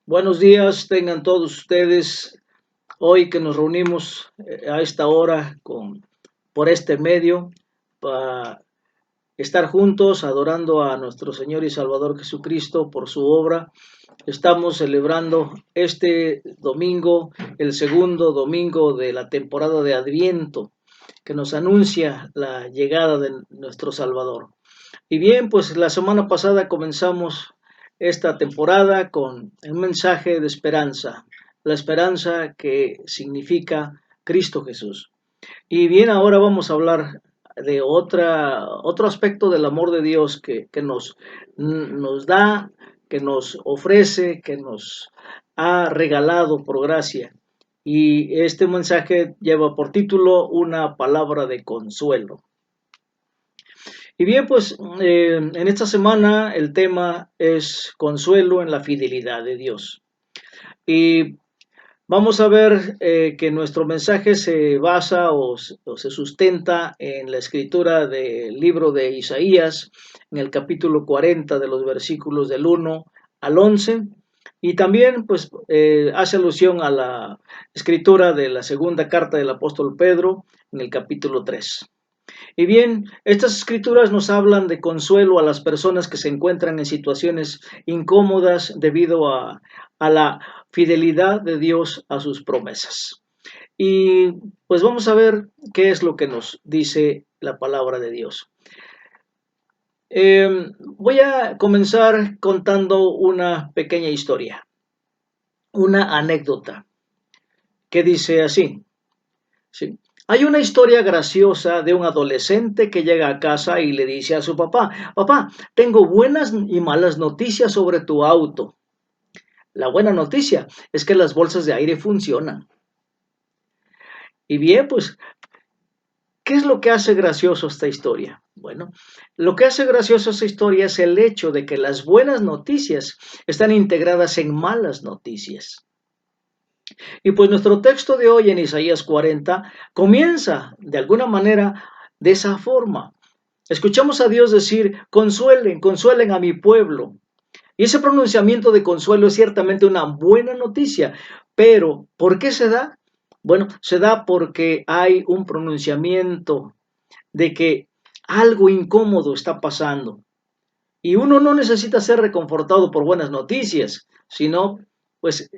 Buenos días, tengan todos ustedes. Hoy que nos reunimos a esta hora por este medio para estar juntos adorando a nuestro Señor y Salvador Jesucristo por su obra. Estamos celebrando este domingo, el segundo domingo de la temporada de Adviento, que nos anuncia la llegada de nuestro Salvador. Y bien, pues la semana pasada comenzamos esta temporada con un mensaje de esperanza, la esperanza que significa Cristo Jesús. Y bien, ahora vamos a hablar de otro aspecto del amor de Dios que nos da, que nos ofrece, que nos ha regalado por gracia. Y este mensaje lleva por título una palabra de consuelo. Y bien, pues en esta semana el tema es consuelo en la fidelidad de Dios. Y vamos a ver que nuestro mensaje se basa o se sustenta en la escritura del libro de Isaías, en el capítulo 40 de los versículos del 1 al 11. Y también pues hace alusión a la escritura de la segunda carta del apóstol Pedro, en el capítulo 3. Y bien, estas escrituras nos hablan de consuelo a las personas que se encuentran en situaciones incómodas debido a la fidelidad de Dios a sus promesas. Y pues vamos a ver qué es lo que nos dice la palabra de Dios. Voy a comenzar contando una pequeña historia, una anécdota que dice así. ¿Sí? Hay una historia graciosa de un adolescente que llega a casa y le dice a su papá: papá, tengo buenas y malas noticias sobre tu auto. La buena noticia es que las bolsas de aire funcionan. Y bien, pues, ¿qué es lo que hace gracioso esta historia? Bueno, lo que hace gracioso esta historia es el hecho de que las buenas noticias están integradas en malas noticias. Y pues nuestro texto de hoy en Isaías 40 comienza de alguna manera de esa forma. Escuchamos a Dios decir: consuelen, consuelen a mi pueblo. Y ese pronunciamiento de consuelo es ciertamente una buena noticia, pero ¿por qué se da? Bueno, se da porque hay un pronunciamiento de que algo incómodo está pasando. Y uno no necesita ser reconfortado por buenas noticias, sino, pues,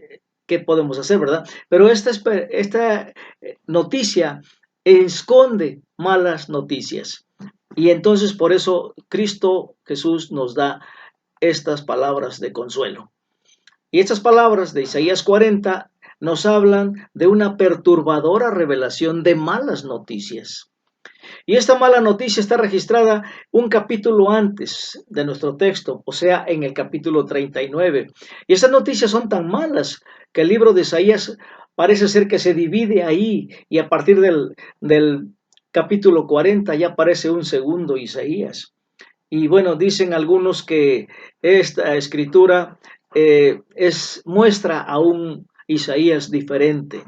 ¿qué podemos hacer, verdad? Pero esta noticia esconde malas noticias. Y entonces por eso Cristo Jesús nos da estas palabras de consuelo. Y estas palabras de Isaías 40 nos hablan de una perturbadora revelación de malas noticias. Y esta mala noticia está registrada un capítulo antes de nuestro texto, o sea, en el capítulo 39. Y esas noticias son tan malas que el libro de Isaías parece ser que se divide ahí, y a partir del capítulo 40 ya aparece un segundo Isaías. Y bueno, dicen algunos que esta escritura muestra a un Isaías diferente.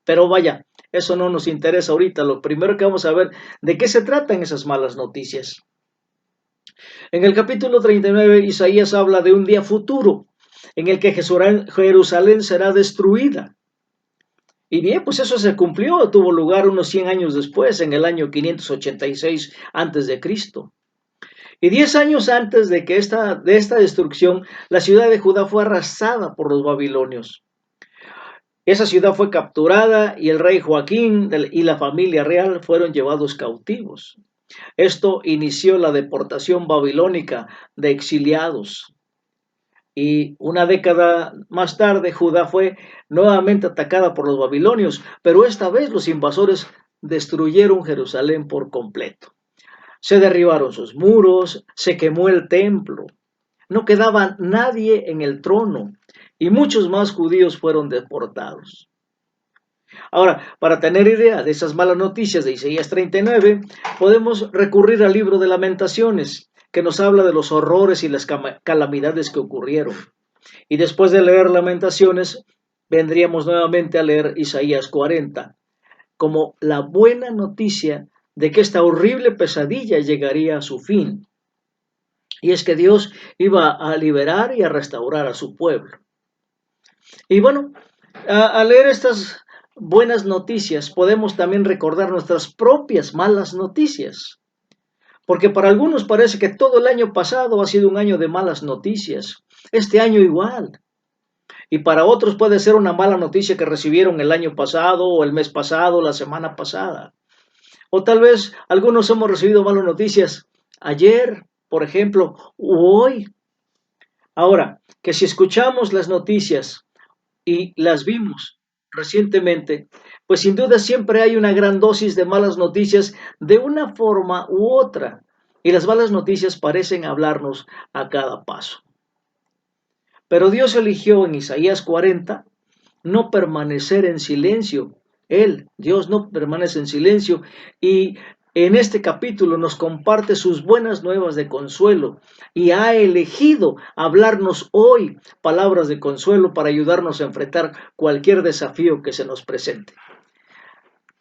Pero vaya, eso no nos interesa ahorita. Lo primero que vamos a ver, ¿de qué se tratan esas malas noticias? En el capítulo 39, Isaías habla de un día futuro en el que Jerusalén será destruida. Y bien, pues eso se cumplió, tuvo lugar unos 100 años después, en el año 586 antes de Cristo. Y 10 años antes de esta destrucción, la ciudad de Judá fue arrasada por los babilonios. Esa ciudad fue capturada y el rey Joaquín y la familia real fueron llevados cautivos. Esto inició la deportación babilónica de exiliados. Y una década más tarde, Judá fue nuevamente atacada por los babilonios, pero esta vez los invasores destruyeron Jerusalén por completo. Se derribaron sus muros, se quemó el templo, no quedaba nadie en el trono y muchos más judíos fueron deportados. Ahora, para tener idea de esas malas noticias de Isaías 39, podemos recurrir al libro de Lamentaciones, que nos habla de los horrores y las calamidades que ocurrieron. Y después de leer Lamentaciones, vendríamos nuevamente a leer Isaías 40, como la buena noticia de que esta horrible pesadilla llegaría a su fin. Y es que Dios iba a liberar y a restaurar a su pueblo. Y bueno, al leer estas buenas noticias, podemos también recordar nuestras propias malas noticias. Porque para algunos parece que todo el año pasado ha sido un año de malas noticias. Este año igual. Y para otros puede ser una mala noticia que recibieron el año pasado o el mes pasado, la semana pasada. O tal vez algunos hemos recibido malas noticias ayer, por ejemplo, o hoy. Ahora, que si escuchamos las noticias y las vimos recientemente, pues sin duda siempre hay una gran dosis de malas noticias de una forma u otra. Y las malas noticias parecen hablarnos a cada paso. Pero Dios eligió en Isaías 40 no permanecer en silencio. Dios, no permanece en silencio y en este capítulo nos comparte sus buenas nuevas de consuelo y ha elegido hablarnos hoy palabras de consuelo para ayudarnos a enfrentar cualquier desafío que se nos presente.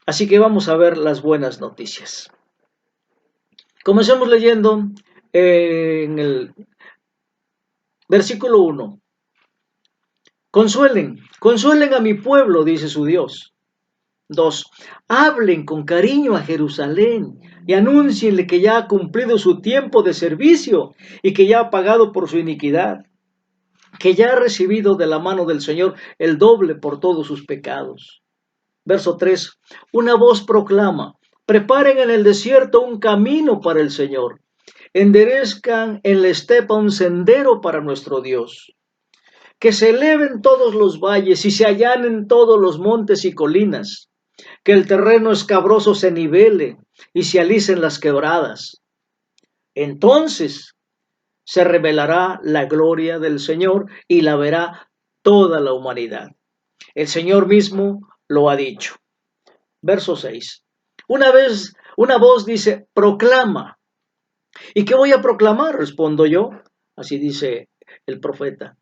Así que vamos a ver las buenas noticias. Comencemos leyendo en el versículo 1. Consuelen a mi pueblo, dice su Dios. 2. Hablen con cariño a Jerusalén y anúncienle que ya ha cumplido su tiempo de servicio y que ya ha pagado por su iniquidad, que ya ha recibido de la mano del Señor el doble por todos sus pecados. Verso 3. Una voz proclama, preparen en el desierto un camino para el Señor, enderezcan en la estepa un sendero para nuestro Dios. Que se eleven todos los valles y se allanen todos los montes y colinas, que el terreno escabroso se nivele y se alicen las quebradas. Entonces se revelará la gloria del Señor y la verá toda la humanidad. El Señor mismo lo ha dicho. Verso 6. Una voz dice, proclama. ¿Y qué voy a proclamar? Respondo yo. Así dice el profeta.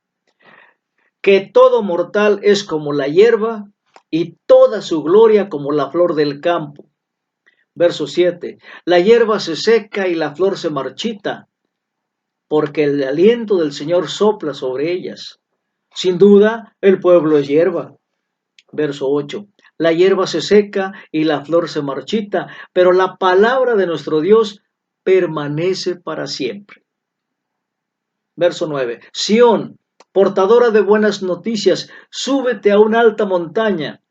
Que todo mortal es como la hierba y toda su gloria como la flor del campo. Verso 7. La hierba se seca y la flor se marchita, porque el aliento del Señor sopla sobre ellas. Sin duda, el pueblo es hierba. Verso 8. La hierba se seca y la flor se marchita, pero la palabra de nuestro Dios permanece para siempre. Verso 9. Sión, portadora de buenas noticias, súbete a una alta montaña.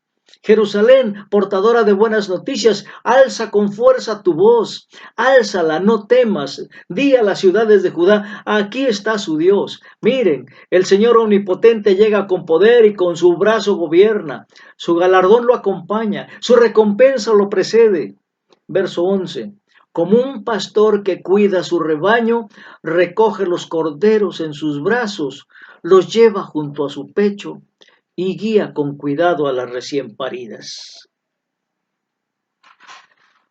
Jerusalén, portadora de buenas noticias, alza con fuerza tu voz, álzala, no temas, di a las ciudades de Judá, aquí está su Dios. Miren, el Señor omnipotente llega con poder y con su brazo gobierna, su galardón lo acompaña, su recompensa lo precede. Verso 11. Como un pastor que cuida su rebaño, recoge los corderos en sus brazos, los lleva junto a su pecho y guía con cuidado a las recién paridas.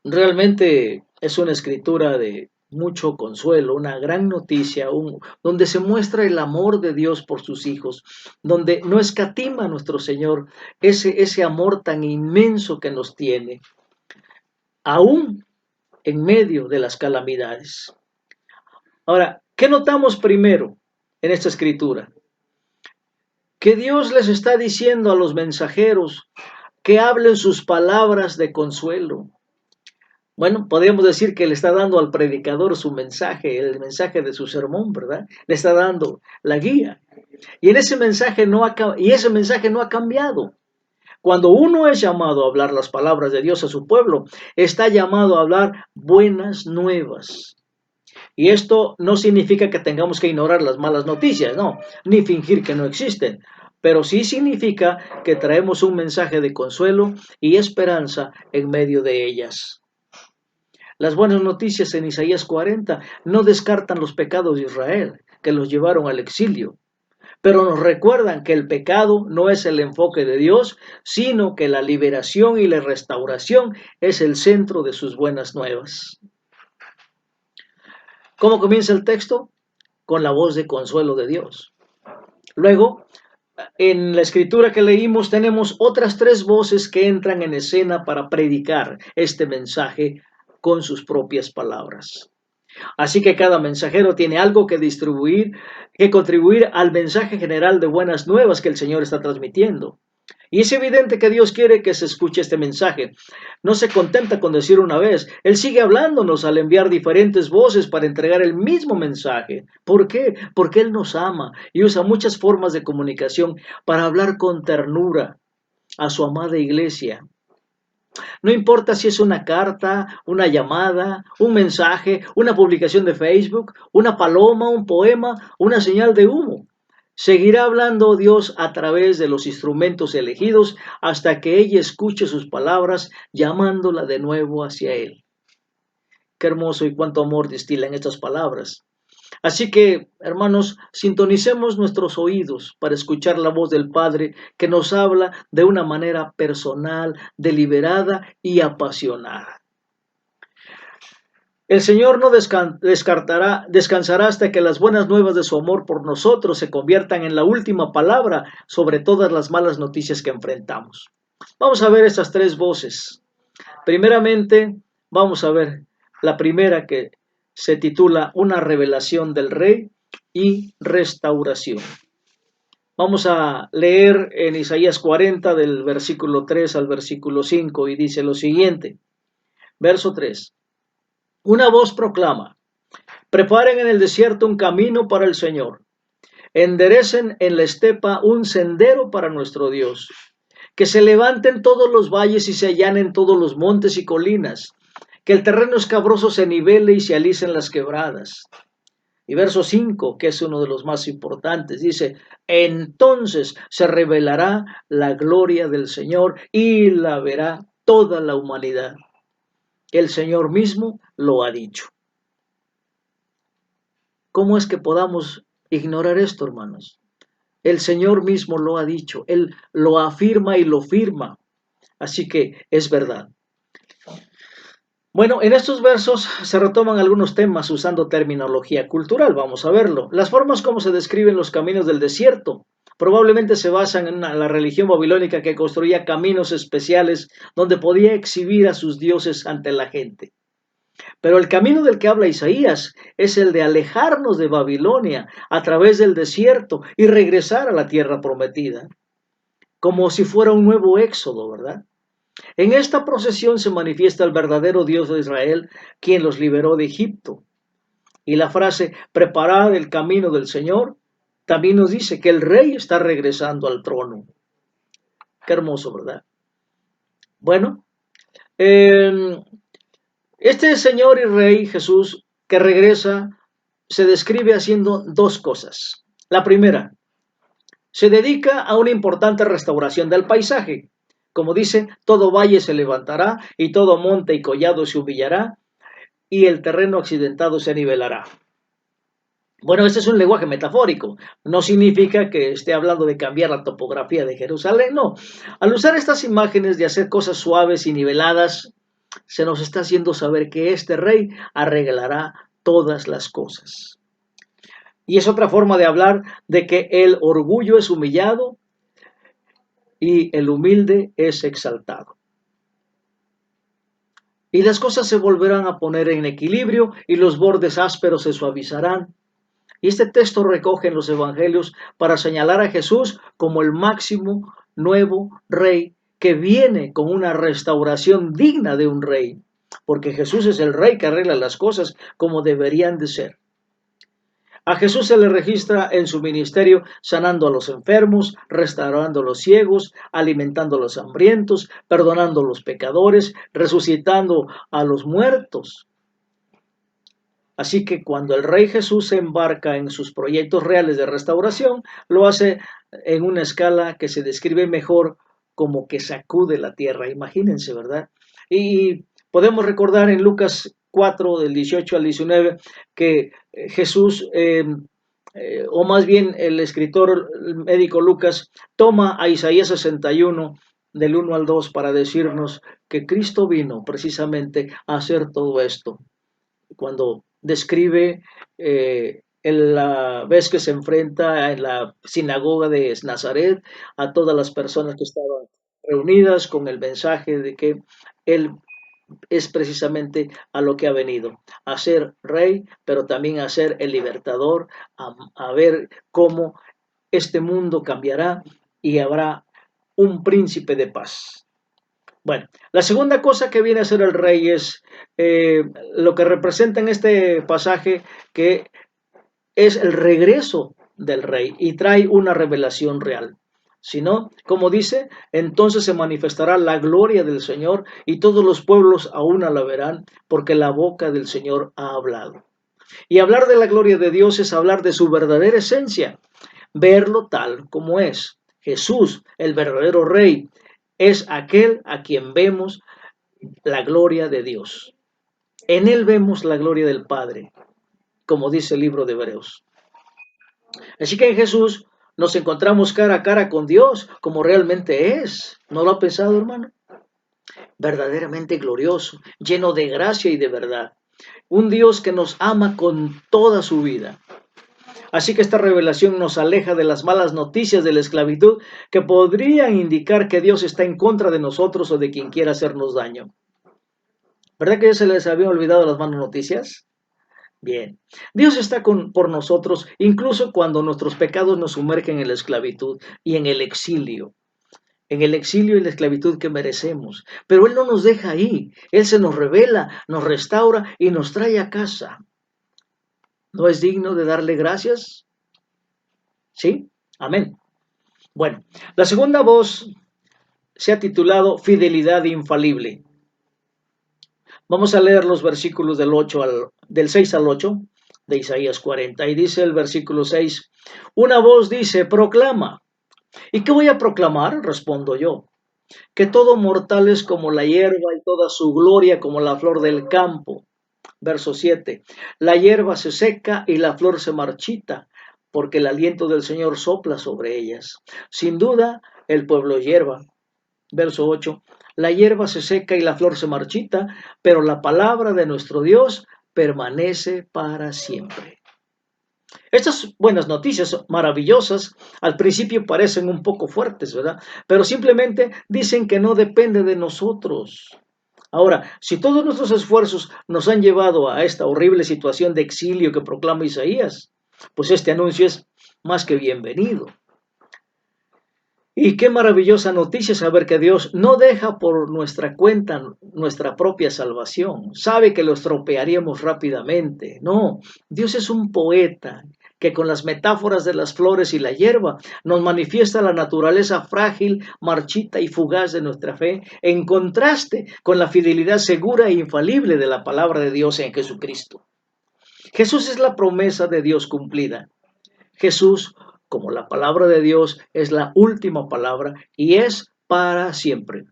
Realmente es una escritura de mucho consuelo, una gran noticia, donde se muestra el amor de Dios por sus hijos, donde no escatima a nuestro Señor ese amor tan inmenso que nos tiene, aún en medio de las calamidades. Ahora, ¿qué notamos primero en esta escritura? Que Dios les está diciendo a los mensajeros que hablen sus palabras de consuelo. Bueno, podríamos decir que le está dando al predicador su mensaje, el mensaje de su sermón, ¿verdad? Le está dando la guía. Y ese mensaje no ha cambiado. Cuando uno es llamado a hablar las palabras de Dios a su pueblo, está llamado a hablar buenas nuevas. Y esto no significa que tengamos que ignorar las malas noticias, no, ni fingir que no existen, pero sí significa que traemos un mensaje de consuelo y esperanza en medio de ellas. Las buenas noticias en Isaías 40 no descartan los pecados de Israel, que los llevaron al exilio, pero nos recuerdan que el pecado no es el enfoque de Dios, sino que la liberación y la restauración es el centro de sus buenas nuevas. ¿Cómo comienza el texto? Con la voz de consuelo de Dios. Luego, en la escritura que leímos tenemos otras tres voces que entran en escena para predicar este mensaje con sus propias palabras. Así que cada mensajero tiene algo que distribuir, que contribuir al mensaje general de buenas nuevas que el Señor está transmitiendo. Y es evidente que Dios quiere que se escuche este mensaje. No se contenta con decir una vez. Él sigue hablándonos al enviar diferentes voces para entregar el mismo mensaje. ¿Por qué? Porque Él nos ama y usa muchas formas de comunicación para hablar con ternura a su amada iglesia. No importa si es una carta, una llamada, un mensaje, una publicación de Facebook, una paloma, un poema, una señal de humo. Seguirá hablando Dios a través de los instrumentos elegidos hasta que ella escuche sus palabras llamándola de nuevo hacia Él. Qué hermoso y cuánto amor destilan estas palabras. Así que, hermanos, sintonicemos nuestros oídos para escuchar la voz del Padre que nos habla de una manera personal, deliberada y apasionada. El Señor no descansará hasta que las buenas nuevas de su amor por nosotros se conviertan en la última palabra sobre todas las malas noticias que enfrentamos. Vamos a ver estas tres voces. Primeramente, vamos a ver la primera, que se titula Una revelación del Rey y restauración. Vamos a leer en Isaías 40 del versículo 3 al versículo 5 y dice lo siguiente. Verso 3. Una voz proclama: preparen en el desierto un camino para el Señor. Enderecen en la estepa un sendero para nuestro Dios. Que se levanten todos los valles y se allanen todos los montes y colinas. Que el terreno escabroso se nivele y se alicen las quebradas. Y verso 5, que es uno de los más importantes, dice: entonces se revelará la gloria del Señor y la verá toda la humanidad. El Señor mismo lo ha dicho. ¿Cómo es que podamos ignorar esto, hermanos? El Señor mismo lo ha dicho, Él lo afirma y lo firma. Así que es verdad. Bueno, en estos versos se retoman algunos temas usando terminología cultural. Vamos a verlo. Las formas como se describen los caminos del desierto probablemente se basan en la religión babilónica que construía caminos especiales donde podía exhibir a sus dioses ante la gente. Pero el camino del que habla Isaías es el de alejarnos de Babilonia a través del desierto y regresar a la tierra prometida, como si fuera un nuevo éxodo, ¿verdad? En esta procesión se manifiesta el verdadero Dios de Israel, quien los liberó de Egipto. Y la frase "preparad el camino del Señor" también nos dice que el rey está regresando al trono. Qué hermoso, ¿verdad? Bueno, este Señor y Rey Jesús que regresa se describe haciendo dos cosas. La primera, se dedica a una importante restauración del paisaje. Como dice, todo valle se levantará y todo monte y collado se humillará y el terreno accidentado se nivelará. Bueno, este es un lenguaje metafórico. No significa que esté hablando de cambiar la topografía de Jerusalén, no. Al usar estas imágenes de hacer cosas suaves y niveladas, se nos está haciendo saber que este rey arreglará todas las cosas. Y es otra forma de hablar de que el orgullo es humillado y el humilde es exaltado. Y las cosas se volverán a poner en equilibrio y los bordes ásperos se suavizarán. Y este texto recoge en los evangelios para señalar a Jesús como el máximo nuevo rey que viene con una restauración digna de un rey, porque Jesús es el rey que arregla las cosas como deberían de ser. A Jesús se le registra en su ministerio sanando a los enfermos, restaurando a los ciegos, alimentando a los hambrientos, perdonando a los pecadores, resucitando a los muertos. Así que cuando el Rey Jesús se embarca en sus proyectos reales de restauración, lo hace en una escala que se describe mejor como que sacude la tierra. Imagínense, ¿verdad? Y podemos recordar en Lucas 4, del 18 al 19, que Jesús, o más bien el escritor el médico Lucas, toma a Isaías 61, del 1 al 2, para decirnos que Cristo vino precisamente a hacer todo esto. Cuando describe la vez que se enfrenta en la sinagoga de Nazaret a todas las personas que estaban reunidas con el mensaje de que él es precisamente a lo que ha venido, a ser rey, pero también a ser el libertador, a ver cómo este mundo cambiará y habrá un príncipe de paz. Bueno, la segunda cosa que viene a ser el rey es lo que representa en este pasaje, que es el regreso del rey y trae una revelación real. Si no, como dice, entonces se manifestará la gloria del Señor y todos los pueblos aún la verán, porque la boca del Señor ha hablado. Y hablar de la gloria de Dios es hablar de su verdadera esencia, verlo tal como es. Jesús, el verdadero rey, es aquel a quien vemos la gloria de Dios. En él vemos la gloria del Padre, como dice el libro de Hebreos. Así que en Jesús nos encontramos cara a cara con Dios como realmente es. ¿No lo ha pensado, hermano? Verdaderamente glorioso, lleno de gracia y de verdad. Un Dios que nos ama con toda su vida. Así que esta revelación nos aleja de las malas noticias de la esclavitud que podrían indicar que Dios está en contra de nosotros o de quien quiera hacernos daño. ¿Verdad que ya se les había olvidado las malas noticias? Bien, Dios está por nosotros incluso cuando nuestros pecados nos sumergen en la esclavitud y en el exilio y la esclavitud que merecemos. Pero Él no nos deja ahí, Él se nos revela, nos restaura y nos trae a casa. ¿No es digno de darle gracias? ¿Sí? Amén. Bueno, la segunda voz se ha titulado Fidelidad Infalible. Vamos a leer los versículos del 6 al 8 de Isaías 40. Y dice el versículo 6, una voz dice, proclama. ¿Y qué voy a proclamar? Respondo yo. Que todo mortal es como la hierba y toda su gloria como la flor del campo. Verso 7. La hierba se seca y la flor se marchita, porque el aliento del Señor sopla sobre ellas. Sin duda, el pueblo hierba. Verso 8. La hierba se seca y la flor se marchita, pero la palabra de nuestro Dios permanece para siempre. Estas buenas noticias maravillosas al principio parecen un poco fuertes, ¿verdad? Pero simplemente dicen que no depende de nosotros. Ahora, si todos nuestros esfuerzos nos han llevado a esta horrible situación de exilio que proclama Isaías, pues este anuncio es más que bienvenido. Y qué maravillosa noticia saber que Dios no deja por nuestra cuenta nuestra propia salvación. Sabe que lo estropearíamos rápidamente. No, Dios es un poeta que con las metáforas de las flores y la hierba nos manifiesta la naturaleza frágil, marchita y fugaz de nuestra fe, en contraste con la fidelidad segura e infalible de la palabra de Dios en Jesucristo. Jesús es la promesa de Dios cumplida. Jesús, como la palabra de Dios, es la última palabra y es para siempre.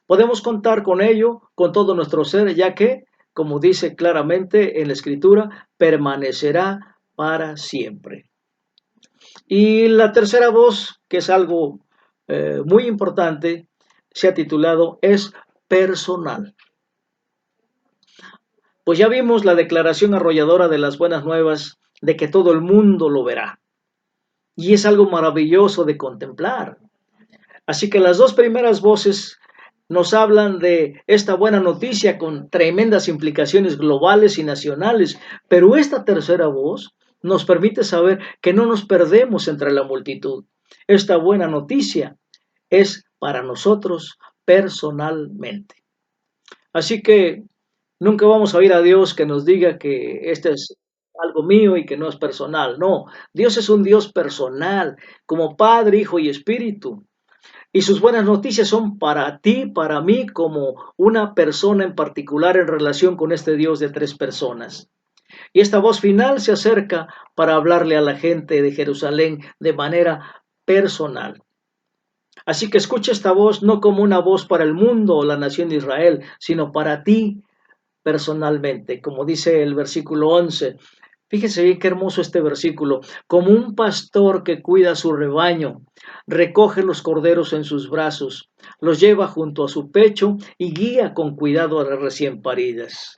Podemos contar con ello, con todo nuestro ser, ya que, como dice claramente en la Escritura, permanecerá para siempre. Y la tercera voz, que es algo muy importante, se ha titulado Es personal. Pues ya vimos la declaración arrolladora de las buenas nuevas de que todo el mundo lo verá. Y es algo maravilloso de contemplar. Así que las dos primeras voces nos hablan de esta buena noticia con tremendas implicaciones globales y nacionales, pero esta tercera voz nos permite saber que no nos perdemos entre la multitud. Esta buena noticia es para nosotros personalmente. Así que nunca vamos a oír a Dios que nos diga que este es algo mío y que no es personal. No, Dios es un Dios personal, como Padre, Hijo y Espíritu. Y sus buenas noticias son para ti, para mí, como una persona en particular en relación con este Dios de tres personas. Y esta voz final se acerca para hablarle a la gente de Jerusalén de manera personal. Así que escucha esta voz no como una voz para el mundo o la nación de Israel, sino para ti personalmente, como dice el versículo 11. Fíjese bien qué hermoso este versículo. Como un pastor que cuida su rebaño, recoge los corderos en sus brazos, los lleva junto a su pecho y guía con cuidado a las recién paridas.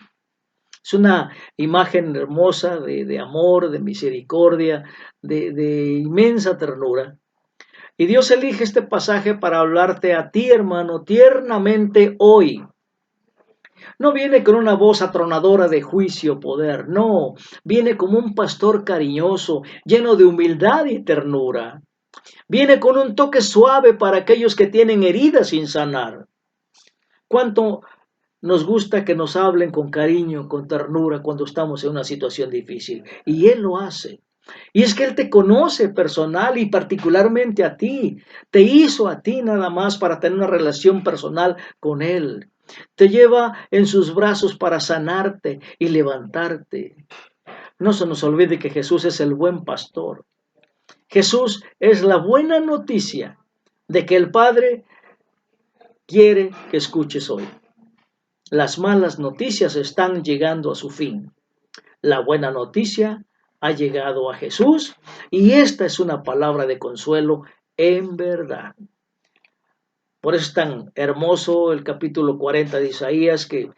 Es una imagen hermosa de amor, de misericordia, de inmensa ternura. Y Dios elige este pasaje para hablarte a ti, hermano, tiernamente hoy. No viene con una voz atronadora de juicio, poder, no, viene como un pastor cariñoso, lleno de humildad y ternura. Viene con un toque suave para aquellos que tienen heridas sin sanar. ¿Cuánto nos gusta que nos hablen con cariño, con ternura cuando estamos en una situación difícil? Y Él lo hace. Y es que Él te conoce personal y particularmente a ti. Te hizo a ti nada más para tener una relación personal con Él. Te lleva en sus brazos para sanarte y levantarte. No se nos olvide que Jesús es el buen pastor. Jesús es la buena noticia de que el Padre quiere que escuches hoy. Las malas noticias están llegando a su fin. La buena noticia ha llegado a Jesús y esta es una palabra de consuelo en verdad. Por eso es tan hermoso el capítulo 40 de Isaías que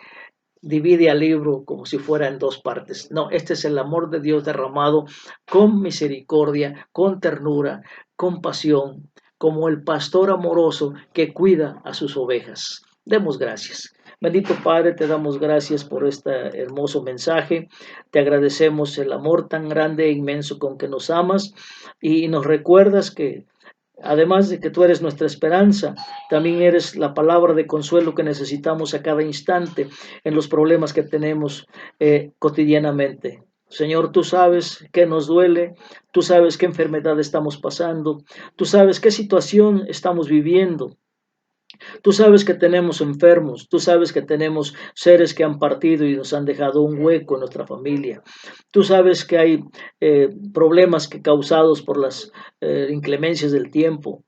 divide al libro como si fuera en dos partes. No, este es el amor de Dios derramado con misericordia, con ternura, con pasión, como el pastor amoroso que cuida a sus ovejas. Demos gracias. Bendito Padre, te damos gracias por este hermoso mensaje. Te agradecemos el amor tan grande e inmenso con que nos amas y nos recuerdas que además de que tú eres nuestra esperanza, también eres la palabra de consuelo que necesitamos a cada instante en los problemas que tenemos cotidianamente. Señor, tú sabes qué nos duele, tú sabes qué enfermedad estamos pasando, tú sabes qué situación estamos viviendo. Tú sabes que tenemos enfermos, tú sabes que tenemos seres que han partido y nos han dejado un hueco en nuestra familia. Tú sabes que hay problemas que causados por las inclemencias del tiempo.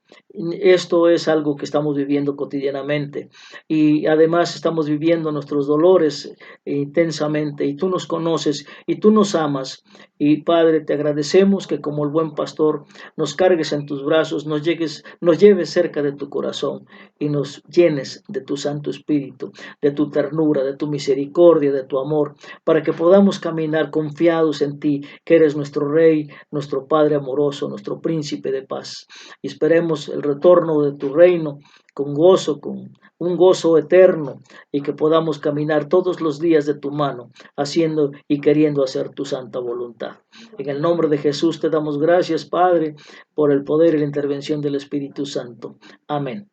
Esto es algo que estamos viviendo cotidianamente y además estamos viviendo nuestros dolores intensamente y tú nos conoces y tú nos amas y Padre te agradecemos que como el buen pastor nos cargues en tus brazos, nos lleves cerca de tu corazón y nos llenes de tu Santo Espíritu, de tu ternura, de tu misericordia, de tu amor, para que podamos caminar confiados en ti, que eres nuestro Rey, nuestro Padre amoroso, nuestro Príncipe de paz. Y esperemos el retorno de tu reino con gozo, con un gozo eterno, y que podamos caminar todos los días de tu mano, haciendo y queriendo hacer tu santa voluntad. En el nombre de Jesús te damos gracias, Padre, por el poder y la intervención del Espíritu Santo. Amén.